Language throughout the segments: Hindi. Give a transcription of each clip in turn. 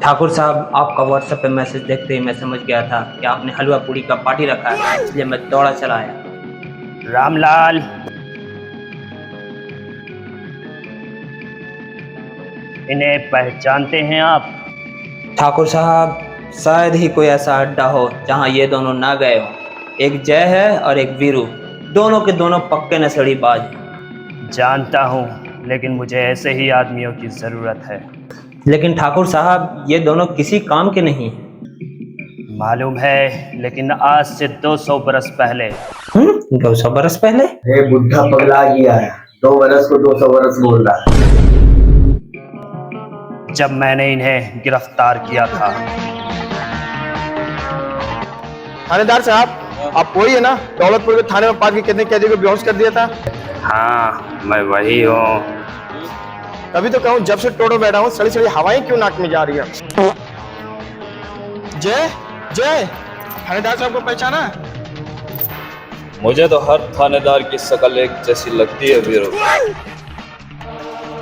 ठाकुर साहब, आपका व्हाट्सएप पे मैसेज देखते ही मैं समझ गया था कि आपने हलवा पूड़ी का पार्टी रखा है, इसलिए मैं दौड़ा चला आया। रामलाल, इन्हें पहचानते हैं आप? ठाकुर साहब, शायद ही कोई ऐसा अड्डा हो जहां ये दोनों ना गए हो। एक जय है और एक वीरू, दोनों के दोनों पक्के नसड़ीबाज हैं। जानता हूँ, लेकिन मुझे ऐसे ही आदमियों की जरूरत है। लेकिन ठाकुर साहब, ये दोनों किसी काम के नहीं हैं। मालूम है, लेकिन आज से 200 बरस पहले। 200 बरस पहले? ये बुढ़ा पगला गया है, 2 बरस को 200 बरस बोल रहा है। जब मैंने इन्हें गिरफ्तार किया था। थानेदार साहब, आप वही है ना, दौलतपुर के थाने में पार्क के कितने कैदी को बेहोश कर दिया था? हाँ, मैं वही हूँ। तभी तो कहूँ, जब से टोटो बैठा हूँ, सड़ी सड़ी हवाएं क्यों नाक में जा रही है? जय जय, थानेदार साहब को पहचाना? मुझे तो हर थानेदार की शक्ल एक जैसी लगती है वीरू।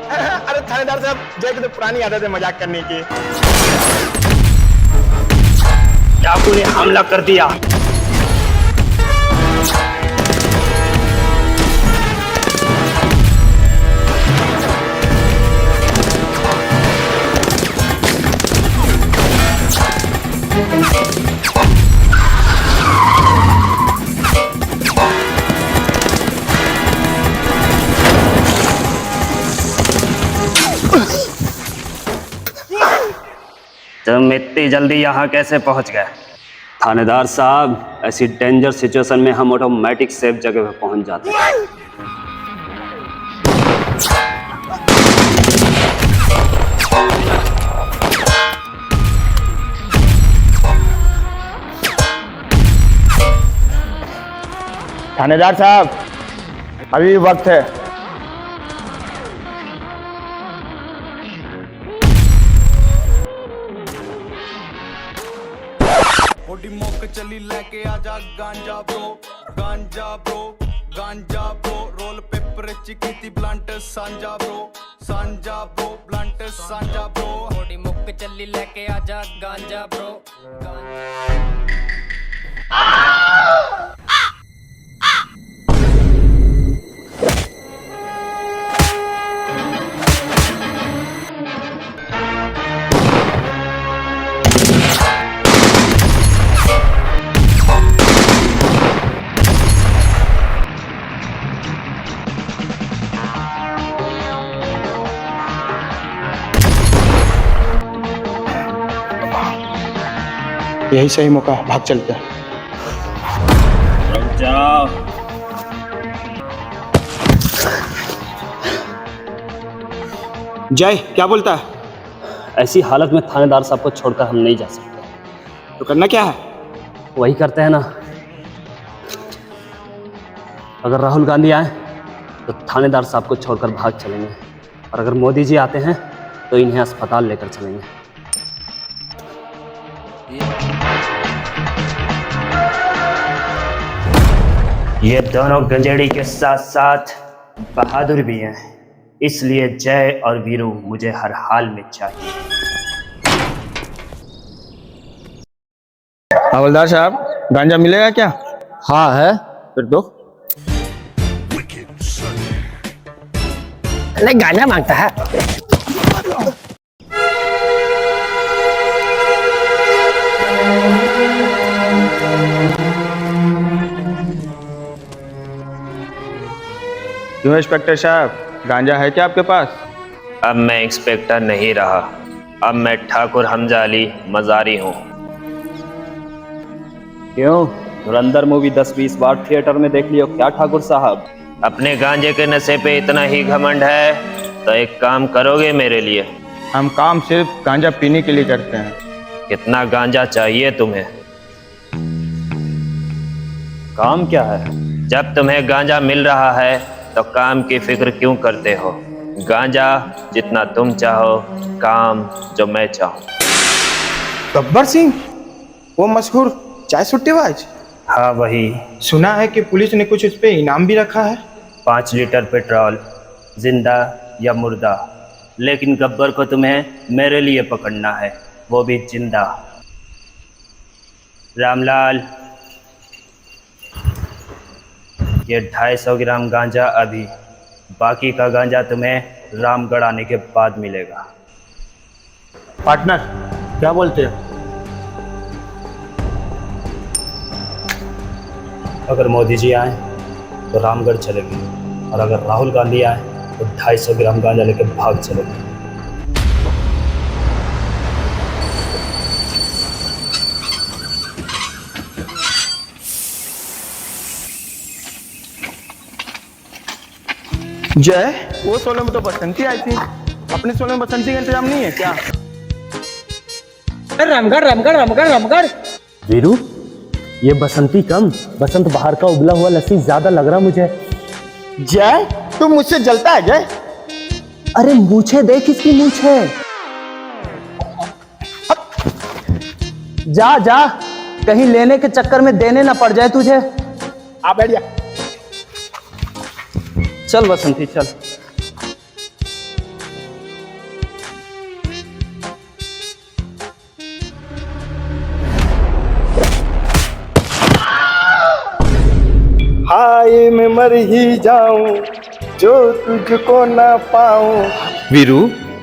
अरे थानेदार साहब, जय की तो पुरानी आदत है मजाक करने की। डाकू ने हमला कर दिया। तुम इतनी जल्दी यहाँ कैसे पहुँच गए? थानेदार साहब, ऐसी डेंजर सिचुएशन में हम ऑटोमेटिक सेफ जगह पे पहुंच जाते हैं। थानेदार साहब, अभी भी वक्त है। थोड़ी मौक चली लेके आजा गांजा ब्रो, गांजा ब्रो, गांजा ब्रो। रोल पेपर चिकी थी ब्लंट सांजा ब्रो, सांजा ब्रो, ब्लंट सांजा ब्रो। थोड़ी मौक चली लेके आजा गांजा ब्रो, यही सही मौका, भाग चलते हैं। रुक जाओ। जय, क्या बोलता है? ऐसी हालत में थानेदार साहब को छोड़कर हम नहीं जा सकते। तो करना क्या है? वही करते हैं ना। अगर राहुल गांधी आए तो थानेदार साहब को छोड़कर भाग चलेंगे, और अगर मोदी जी आते हैं तो इन्हें अस्पताल लेकर चलेंगे। ये दोनों गंजेड़ी के साथ साथ बहादुर भी हैं, इसलिए जय और वीरू मुझे हर हाल में चाहिए। हवलदार साहब, गांजा मिलेगा क्या? हाँ है। फिर दो। नहीं, गांजा मांगता है। क्यों इंस्पेक्टर साहब, गांजा है क्या आपके पास? अब मैं इंस्पेक्टर नहीं रहा, अब मैं ठाकुर हमजा अली मजारी हूँ। क्यों, धुरंधर मूवी 10-20 बार थिएटर में देख लियो क्या ठाकुर साहब? अपने गांजे के नशे पे इतना ही घमंड है तो एक काम करोगे मेरे लिए? हम काम सिर्फ गांजा पीने के लिए करते हैं। कितना गांजा चाहिए तुम्हें? काम क्या है? जब तुम्हें गांजा मिल रहा है तो काम की फिक्र क्यों करते हो? गांजा जितना तुम चाहो, काम जो मैं चाहूँ। गब्बर सिंह, वो मशहूर चाय सुट्टेबाज? हाँ वही। सुना है कि पुलिस ने कुछ उस पे इनाम भी रखा है। 5 लीटर पेट्रोल, जिंदा या मुर्दा। लेकिन गब्बर को तुम्हें मेरे लिए पकड़ना है, वो भी जिंदा। रामलाल, ये 250 ग्राम गांजा अभी, बाकी का गांजा तुम्हें रामगढ़ आने के बाद मिलेगा। पार्टनर क्या बोलते हैं? अगर मोदी जी आए तो रामगढ़ चलेंगे, और अगर राहुल गांधी आए तो 250 ग्राम गांजा लेके भाग चलेंगे। जय, वो सोले में तो बसंती आई थी, अपने सोले में बसंती का इंतजाम नहीं है क्या? रामगढ़ रामगढ़ रामगढ़ रामगढ़। वीरू, ये बसंती कम, बसंत बाहर का उबला हुआ लस्सी ज्यादा लग रहा मुझे। जय, तू मुझसे जलता है जय? अरे मूछे देख इसकी मूछे। जा जा, कहीं लेने के चक्कर में देने ना पड़ जाए तुझे। आ बैठ जा। चल बसंती चल। हाय मैं मर ही जाऊं जो तुझको ना पाऊं। वीरू,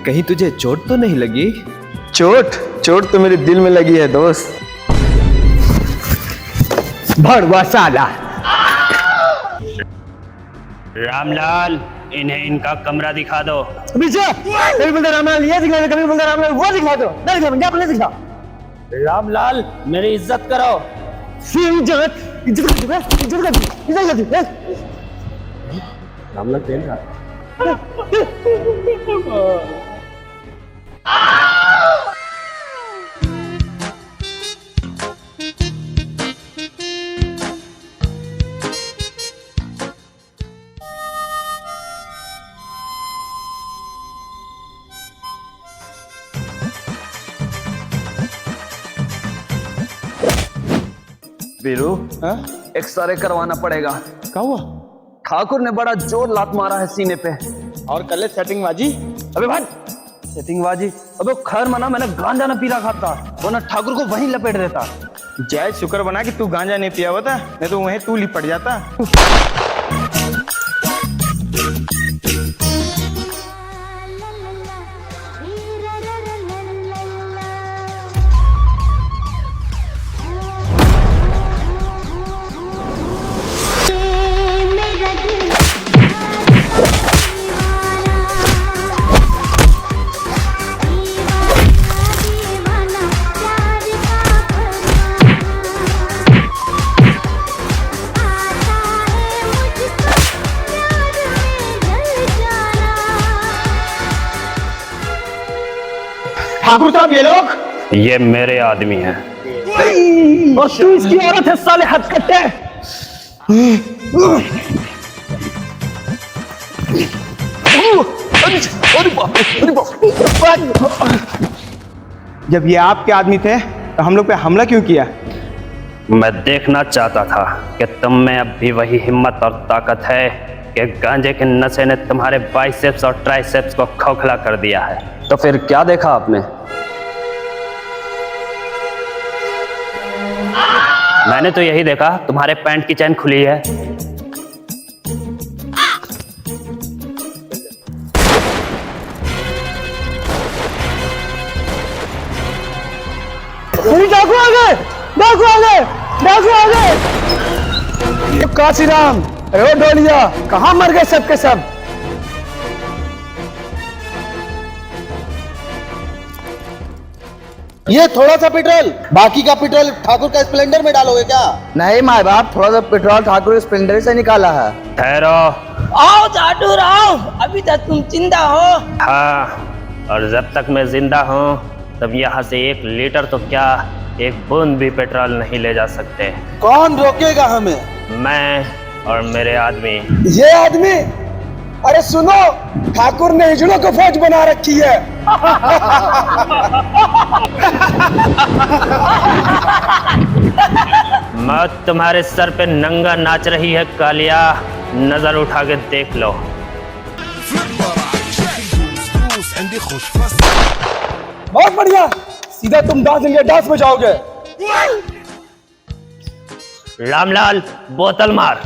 कहीं तुझे चोट तो नहीं लगी? चोट तो मेरे दिल में लगी है दोस्त। भड़वा साला। रामलाल, इन्हें इनका कमरा दिखा दो। कभी बोलते रामलाल ये दिखला दो, कभी बोलते रामलाल वो दिखला दो। नहीं दिखला, क्या अपने दिखला। रामलाल, मेरी इज्जत करो। इज्जत रामलाल तेल रहा। वीरू, एक्सरे करवाना पड़ेगा। क्या हुआ? ठाकुर ने बड़ा जोर लात मारा है सीने पे। और कल है सेटिंग बाजी। अबे भाई, सेटिंगबाजी? अबे खैर मना, मैंने गांजा न पीला खाता, वरना ठाकुर को वहीं लपेट देता। जय, शुक्र बना कि तू गांजा नहीं पिया हुआ था, नहीं तो वहीं तू लिपट जाता। ठाकुर साहब, ये लोग? ये मेरे आदमी हैं। और तू इसकी औरत है साले हथकट्टे। जब ये आपके आदमी थे तो हम लोग पे हमला क्यों किया? मैं देखना चाहता था कि तुम में अब भी वही हिम्मत और ताकत है कि गांजे के नशे ने तुम्हारे बाइसेप्स और ट्राइसेप्स को खोखला कर दिया है। तो फिर क्या देखा आपने? मैंने तो यही देखा, तुम्हारे पैंट की चैन खुली है। डाकू आ गए, डाकू आ गए, डाकू आ गए। काशीराम, अरे डोलिया, कहाँ मर गए सबके सब? ये थोड़ा सा पेट्रोल, बाकी का पेट्रोल ठाकुर का स्प्लेंडर में डालोगे क्या? नहीं माए बाप, थोड़ा सा पेट्रोल ठाकुर स्प्लेंडर से निकाला है। ठहरो। आओ जादू राव, अभी तक तुम जिंदा हो? हाँ, और जब तक मैं जिंदा हूँ तब यहाँ से 1 लीटर तो क्या, 1 बूंद भी पेट्रोल नहीं ले जा सकते। कौन रोकेगा हमें? मैं और मेरे आदमी। ये आदमी? अरे सुनो, ठाकुर ने हिजड़ों को फौज बना रखी है। मौत तुम्हारे सर पे नंगा नाच रही है कालिया, नजर उठा के देख लो। बहुत बढ़िया, सीधा तुम दास इंडिया दास में जाओगे। रामलाल बोतल मार।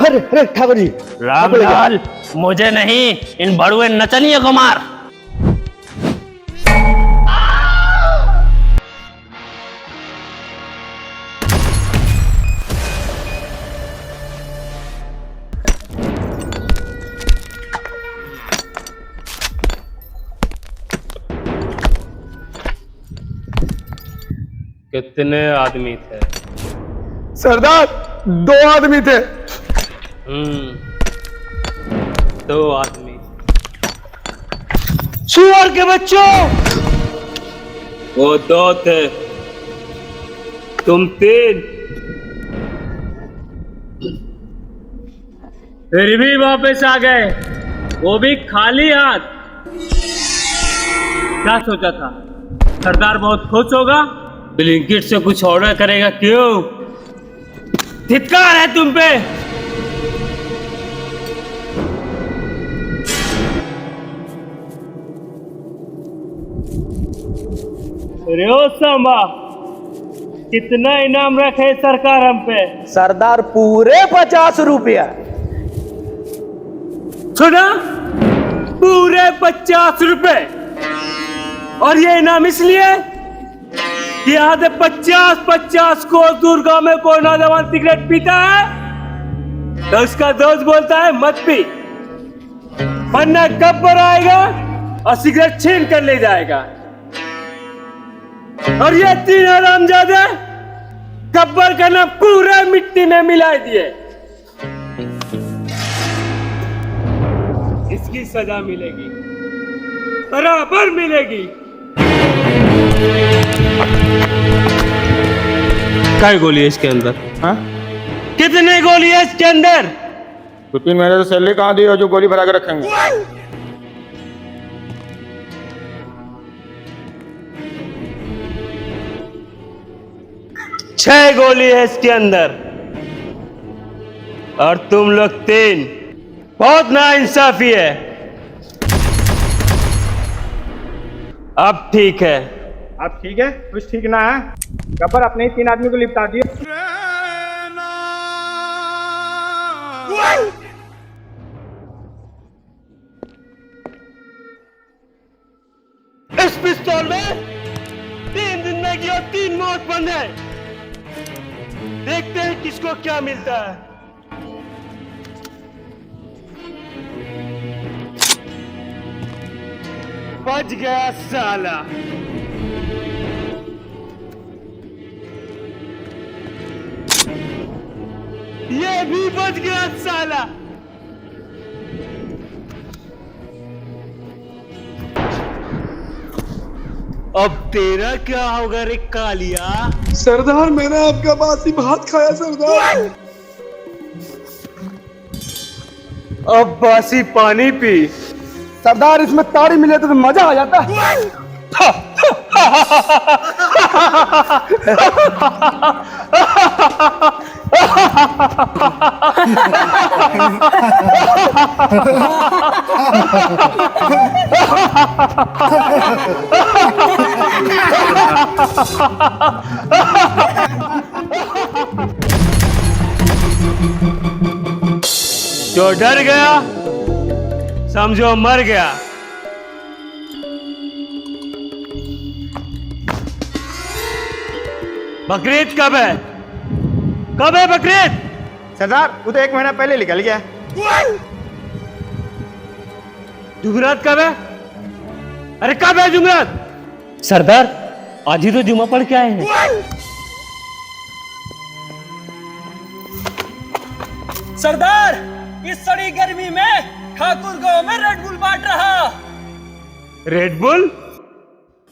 अरे अरे ठाकुर जी, रामलाल मुझे नहीं, इन बड़ुए नचनिए को मार। कितने आदमी थे? सरदार 2 आदमी थे। 2 आदमी। सुअर के बच्चों, वो 2 थे, तुम 3। फिर भी वापस आ गए, वो भी खाली हाथ। क्या सोचा था सरदार बहुत खुश होगा, ब्लिंकिट से कुछ ऑर्डर करेगा? क्यों? धिक्कार है तुम पे। अरे ओ सांबा, कितना इनाम रखे सरकार हम पे? सरदार पूरे 50 रुपया। सुना? पूरे 50 रुपए। और ये इनाम इसलिए कि यहाँ से 50 को दूर गांव में कोई नौजवान सिगरेट पीता है तो उसका दोस्त बोलता है मत पी, वरना गब्बर आएगा और सिगरेट छीन कर ले जाएगा। और ये 3 हरामजादे गब्बर का नाम पूरा मिट्टी में मिला दिए। इसकी सजा मिलेगी, बराबर मिलेगी। क्या गोली है इसके अंदर? हाँ? कितने गोली है इसके अंदर? 2-3 महीने तो सैलरी कहाँ दी और जो गोली भरा के रखेंगे? छह गोली है इसके अंदर और तुम लोग 3। बहुत नाइंसाफी है। अब ठीक है। आप ठीक है? कुछ ठीक ना है। गब्बर अपने ही 3 आदमी को लिपटा दिए। इस पिस्तौल में 3 जिंदगी और 3 मौत बंद है। देखते हैं किसको क्या मिलता है। बच गया साला। ये भी बच गया साला। अब तेरा क्या होगा रे कालिया? सरदार मैंने आपका बासी भात खाया सरदार। अब बासी पानी पी। सरदार इसमें ताड़ी मिले तो मजा आ जाता। जो डर गया समझो मर गया। बकरीद कब है? कब है बकरीद? सरदार वो तो 1 महीना पहले निकल गया। जुमरात कब है? अरे कब है जुमरात? सरदार आज ही तो जुमा पढ़ के आए हैं। सरदार इस सड़ी गर्मी में ठाकुर गांव में रेड बुल बांट रहा। रेड बुल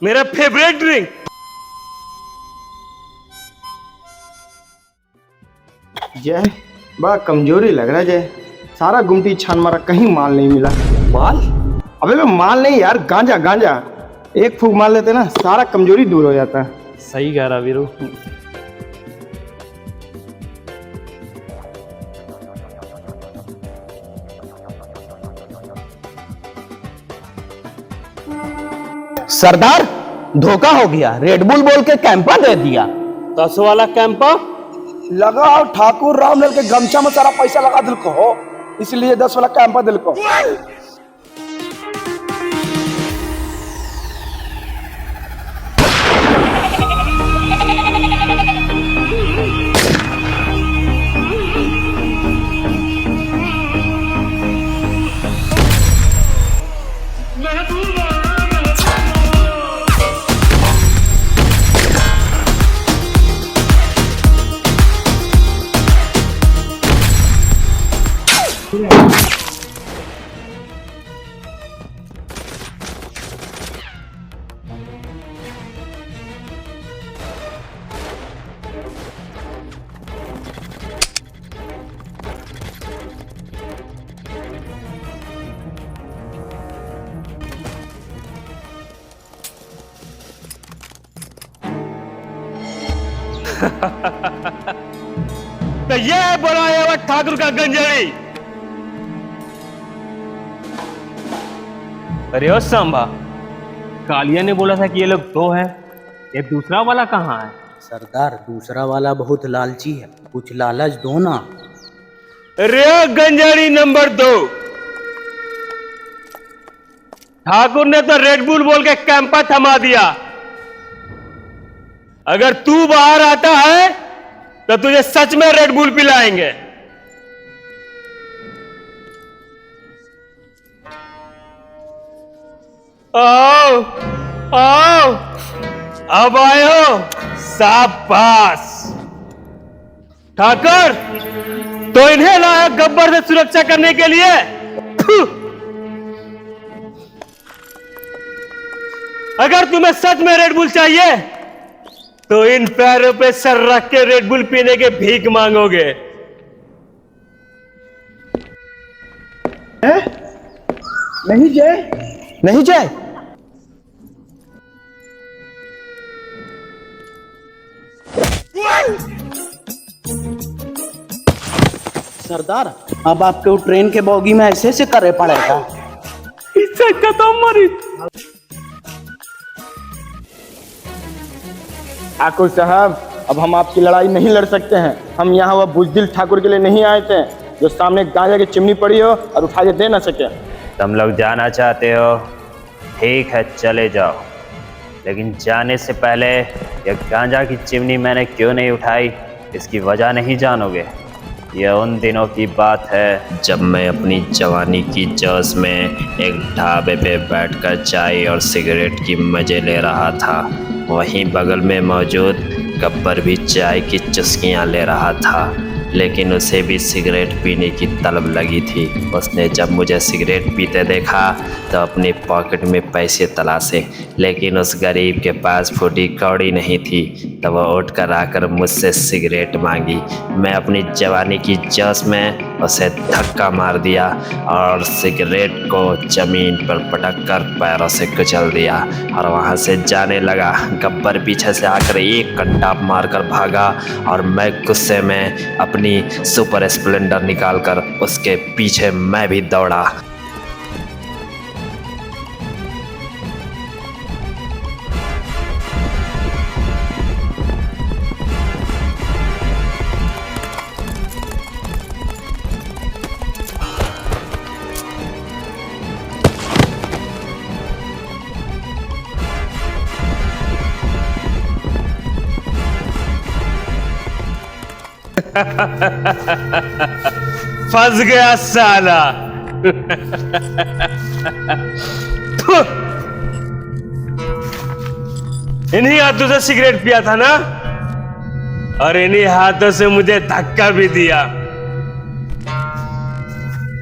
मेरा फेवरेट ड्रिंक। जय बड़ा कमजोरी लग रहा है जय। सारा गुमटी छान मारा, कहीं माल नहीं मिला। माल? अबे मैं माल नहीं यार, गांजा गांजा। एक फूक मार लेते ना सारा कमजोरी दूर हो जाता है। सही कह रहा वीरू। सरदार धोखा हो गया, रेडबुल बोल के कैंपा दे दिया। 10 वाला कैंपा लगाओ ठाकुर रामलाल के गमछा में सारा पैसा लगा दिल को हो, इसलिए 10 वाला कैंपा दिल को। तो ये है बनाया हुआ ठाकुर का गंजड़ी। अरे ओ सांबा, कालिया ने बोला था कि ये लोग 2 हैं, ये दूसरा वाला कहाँ है? सरदार दूसरा वाला बहुत लालची है, कुछ लालच दो ना। अरे ओ गंजड़ी नंबर 2, ठाकुर ने तो रेडबुल बोल के कैंपा थमा दिया। अगर तू बाहर आता है तो तुझे सच में रेडबुल पिलाएंगे। आओ आओ, अब आए हो, शाबाश। ठाकुर तो इन्हें लाया गब्बर से सुरक्षा करने के लिए। अगर तुम्हें सच में रेडबुल चाहिए तो इन पैरों पे सर रख के रेडबुल पीने के भीख मांगोगे। नहीं जय, नहीं जय, सरदार अब आपको ट्रेन के बोगी में ऐसे से करे पड़ेगा। इससे खत्म मरी। ठाकुर साहब, अब हम आपकी लड़ाई नहीं लड़ सकते हैं। हम यहाँ वह बुजदिल ठाकुर के लिए नहीं आए थे जो सामने गांजा की चिमनी पड़ी हो और उठा के दे ना सके। तुम लोग जाना चाहते हो, ठीक है चले जाओ, लेकिन जाने से पहले ये गांजा की चिमनी मैंने क्यों नहीं उठाई इसकी वजह नहीं जानोगे। यह उन दिनों की बात है जब मैं अपनी जवानी की जोश में एक ढाबे पे बैठकर चाय और सिगरेट की मज़े ले रहा था। वहीं बगल में मौजूद गब्बर भी चाय की चुस्कियां ले रहा था, लेकिन उसे भी सिगरेट पीने की तलब लगी थी। उसने जब मुझे सिगरेट पीते देखा तो अपनी पॉकेट में पैसे तलाशे, लेकिन उस गरीब के पास फूटी कौड़ी नहीं थी। तब वह उठ कर आकर मुझसे सिगरेट मांगी। मैं अपनी जवानी की जोश में उसे धक्का मार दिया और सिगरेट को ज़मीन पर पटक कर पैरों से कुचल दिया और वहाँ से जाने लगा। गब्बर पीछे से आकर एक कंटा मारकर भागा और मैं गुस्से में अपनी सुपर स्प्लेंडर निकालकर उसके पीछे मैं भी दौड़ा। फंस गया साला। इन्हीं हाथों से सिगरेट पिया था ना, और इन्हीं हाथों से मुझे धक्का भी दिया।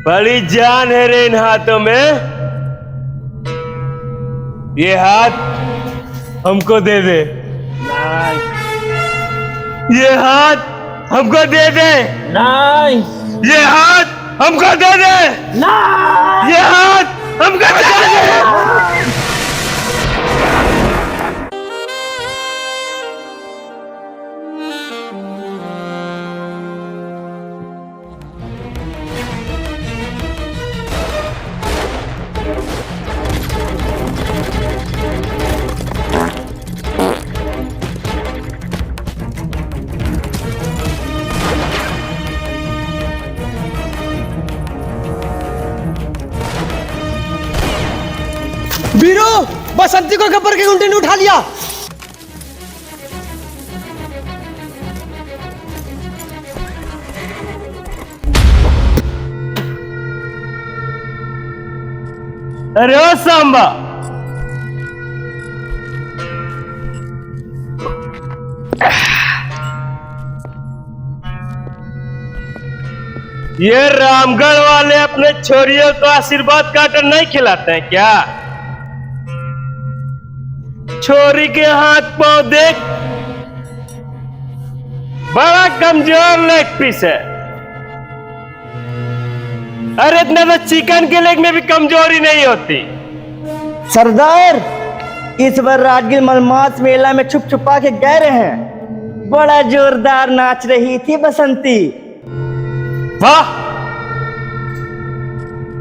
बड़ी जान है रे इन हाथों में। ये हाथ हमको दे दे। ये हाथ हमको दे दे। नहीं, ये हाथ हमको दे दे। नहीं, ये हाथ हमको दे दे। बसंती को गब्बर के गुंडे ने उठा लिया। अरे ओ सांबा, ये रामगढ़ वाले अपने छोरियों को आशीर्वाद काटर नहीं खिलाते हैं क्या? छोरी के हाथ पांव देख, बड़ा कमजोर लेग पीस है। अरे इतना तो चिकन के लेग में भी कमजोरी नहीं होती। सरदार, इस बार राजगीर मलमास मेला में छुप छुपा के गए रहे हैं। बड़ा जोरदार नाच रही थी बसंती। वाह,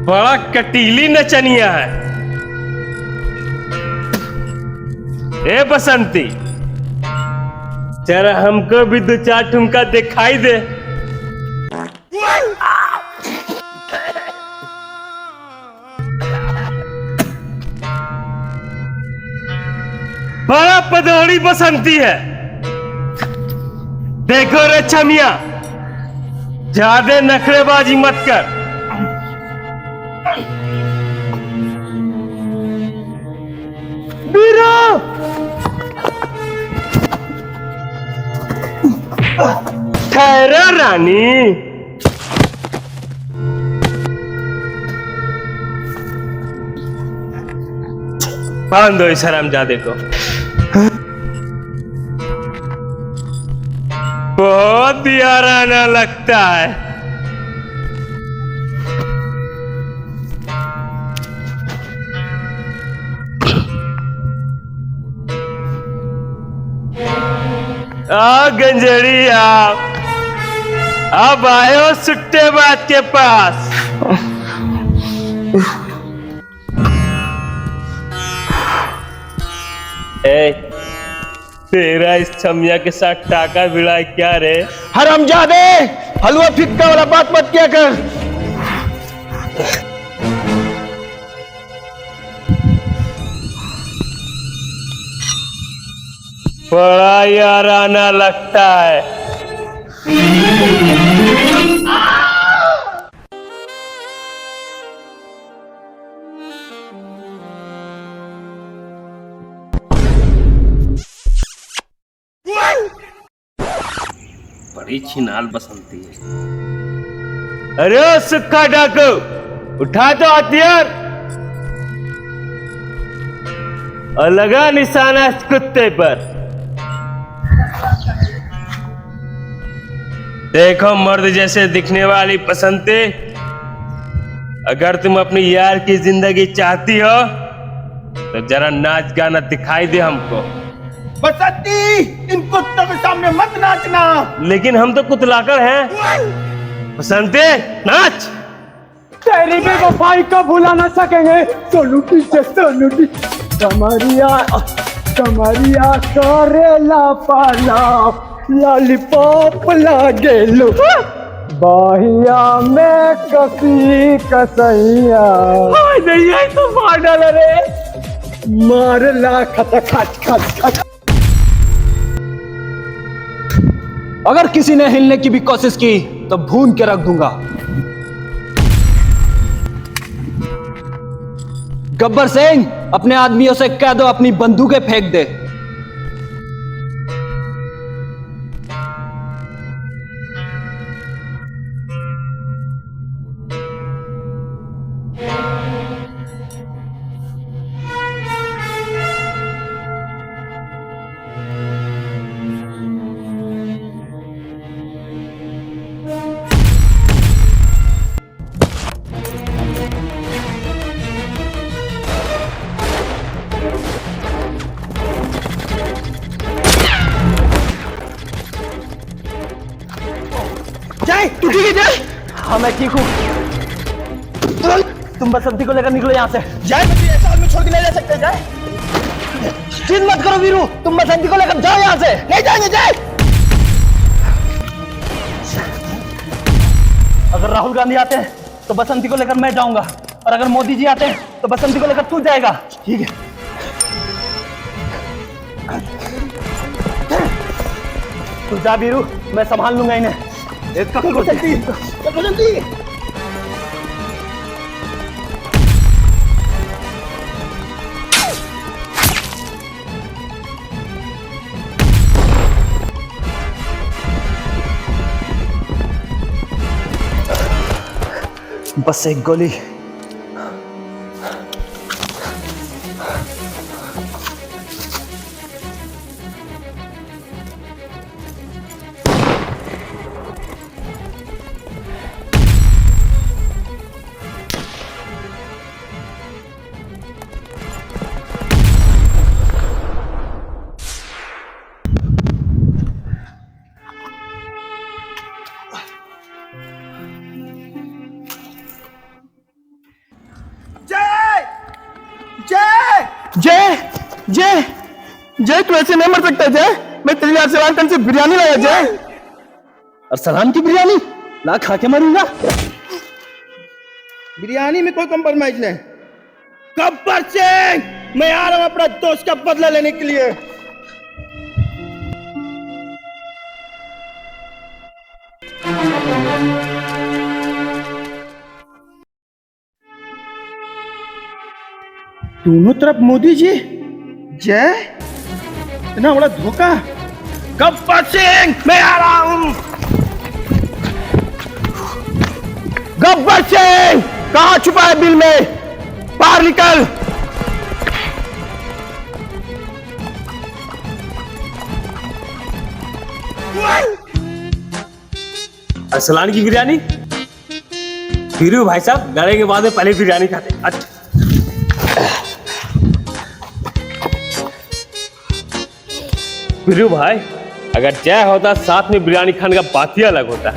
बड़ा कटीली नचनिया है। ए बसंती, जरा हमको भी दो चार ठुमका दिखाई दे। बड़ा पदौड़ी बसंती है। देखो रे छमिया, ज्यादा नखरेबाजी मत कर। वीरो, ठहरो रानी। बांध दो इस हरामजादे को। बहुत याराना लगता है। आ गंजड़ी, अब आए हो सुट्टेबाज के पास। ए, तेरा इस छमिया के साथ टाका भिड़ा क्या रे? हरामजादे, हलवा फिक्का वाला बात मत किया कर। बड़ा याराना लगता है। बड़ी छिनाल बसंती है। अरे ओ सुक्खा डाकू, उठा तो हथियार और लगा निशाना इस कुत्ते पर। देखो मर्द जैसे दिखने वाली बसंती, अगर तुम अपनी यार की जिंदगी चाहती हो तो जरा नाच गाना दिखाई दे हमको। बसंती, इन कुत्तों के सामने मत नाचना। लेकिन हम तो कुतलाकर हैं। बसंती, नाच। तेरी बेवफाई का भुला ना सकेंगे। Sonu teacher, Sonu teacher. कमरिया कमरिया करेला पाला, लॉलीपॉप लागे लो बाहिया में कसी कसैया। नहीं आई तो मार डाला रे, मार ला खच खच खच खच। अगर किसी ने हिलने की भी कोशिश की तो भून के रख दूंगा। गब्बर सिंह, अपने आदमियों से कह दो अपनी बंदूकें फेंक दे। तू ठीक है जय? हाँ मैं ठीक हूँ। तुम बसंती को लेकर निकलो यहाँ से। जय, मुझे ऐसा आदमी छोड़ के नहीं जा सकते। जय, जिद मत करो वीरू, तुम बसंती को लेकर जाओ यहाँ से। नहीं जाएंगे जय। अगर राहुल गांधी आते हैं तो बसंती को लेकर मैं जाऊंगा, और अगर मोदी जी आते हैं तो बसंती को लेकर तू जाएगा। ठीक है। तू जा वीरू, मैं संभाल लूंगा इन्हें। जल्दी। बस एक गोली। जय तू ऐसे नहीं मर सकता जय। मैं तेरे लिए अरसलान से बिरयानी लाया जय। अरसलान की बिरयानी ला, खा के मरूंगा। बिरयानी में कोई कंप्रोमाइज नहीं। गब्बर सिंह, मैं आ रहा हूं अपना दोस्त का बदला लेने के लिए। दोनों तरफ मोदी जी। जय, इतना बड़ा धोखा। गब्बर सिंह, मैं आ रहा हूं। गब्बर सिंह, कहां छुपा है बिल में? बाहर निकल। अरसलान की बिरयानी? वीरू भाई साहब लड़ाई के बाद में पहले बिरयानी खाते। अच्छा वीरू भाई, अगर जय होता साथ में बिरयानी खाने का बात ही अलग होता।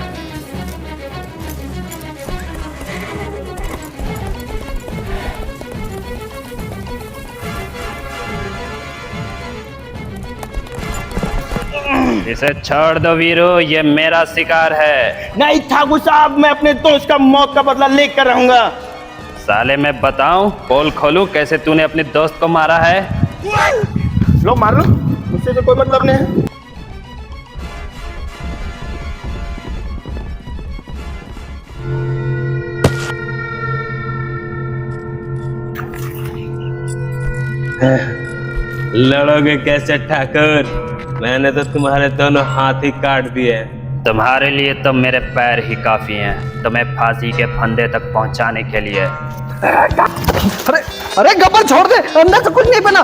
इसे छोड़ दो वीरू, ये मेरा शिकार है। नहीं ठाकुर साहब, मैं अपने दोस्त का मौत का बदला लेकर रहूंगा। साले मैं बताऊं, पोल खोलूं कैसे तूने अपने दोस्त को मारा है? लो मार लो, मुझसे तो कोई मतलब नहीं है। लड़ोगे कैसे ठाकुर? मैंने तो तुम्हारे दोनों हाथ ही काट दिए। तुम्हारे लिए तो मेरे पैर ही काफी हैं, तुम्हें फांसी के फंदे तक पहुंचाने के लिए। अरे अरे गब्बर छोड़ दे, अंदर से कुछ नहीं बना।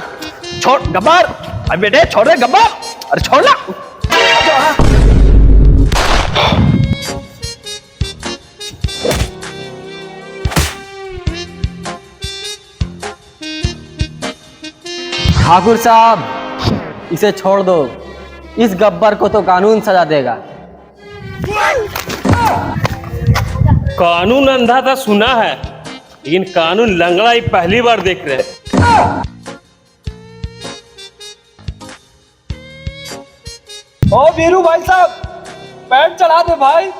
छोड़ गब्बर, अरे बेटे छोड़ दे गब्बर। अरे छोड़ ना। ठाकुर साहब, इसे छोड़ दो। इस गब्बर को तो कानून सजा देगा। कानून अंधा था सुना है, लेकिन कानून लंगड़ा ही पहली बार देख रहे हैं। ओ वीरू भाई साहब, पैर चढ़ा दे भाई।